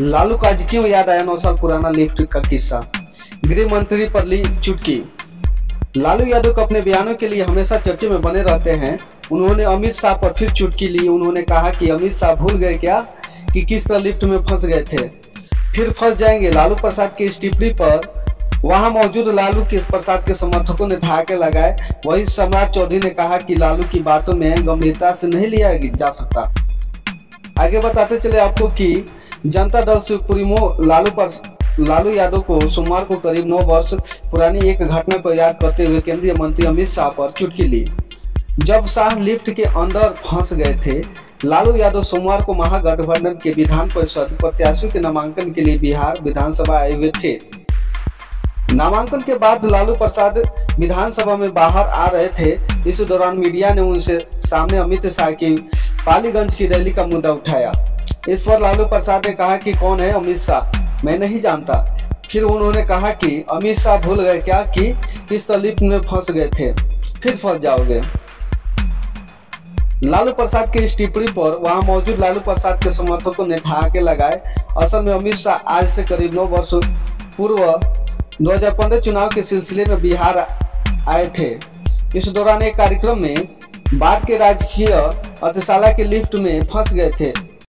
लालू का आज क्यों याद आया 9 साल पुराना लिफ्ट का किस्सा। गृह मंत्री पर ली चुटकी। लालू यादव को अपने बयानों के लिए हमेशा चर्चे में बने रहते हैं। उन्होंने अमित शाह पर फिर चुटकी ली। उन्होंने कहा कि अमित शाह भूल गए क्या कि किस तरह लिफ्ट में फंस गए थे, फिर फंस जाएंगे। लालू प्रसाद की इस टिप्पणी पर वहां मौजूद लालू के प्रसाद के समर्थकों ने ठहाके लगाए। वही सम्राट चौधरी ने कहा कि लालू की बातों में गंभीरता से नहीं लिया जा सकता। आगे बताते चले आपको कि जनता दल सुप्रीमो लालू यादव को सोमवार को करीब 9 वर्ष पुरानी एक घटना को याद करते हुए केंद्रीय मंत्री अमित शाह पर चुटकी ली। जब शाह लिफ्ट के अंदर फंस गए थे, लालू यादव सोमवार को महागठबंधन के विधान परिषद प्रत्याशियों के नामांकन के लिए बिहार विधानसभा आए हुए थे। नामांकन के बाद लालू प्रसाद विधानसभा में बाहर आ रहे थे। इस दौरान मीडिया ने उनसे सामने अमित शाह की पालीगंज की रैली का मुद्दा उठाया। इस पर लालू प्रसाद ने कहा कि कौन है अमित शाह, मैं नहीं जानता। फिर उन्होंने कहा कि अमित शाह भूल गए क्या कि किस तरह लिफ्ट में फंस गए थे, फिर फंस जाओगे। लालू प्रसाद की इस टिप्पणी पर वहां मौजूद लालू प्रसाद के समर्थकों ने ठहाके लगाए। असल में अमित शाह आज से करीब 9 वर्ष पूर्व 2015 चुनाव के सिलसिले में बिहार आए थे। इस दौरान एक कार्यक्रम में बाढ़ के राजकीय अतिशाला के लिफ्ट में फंस गए थे।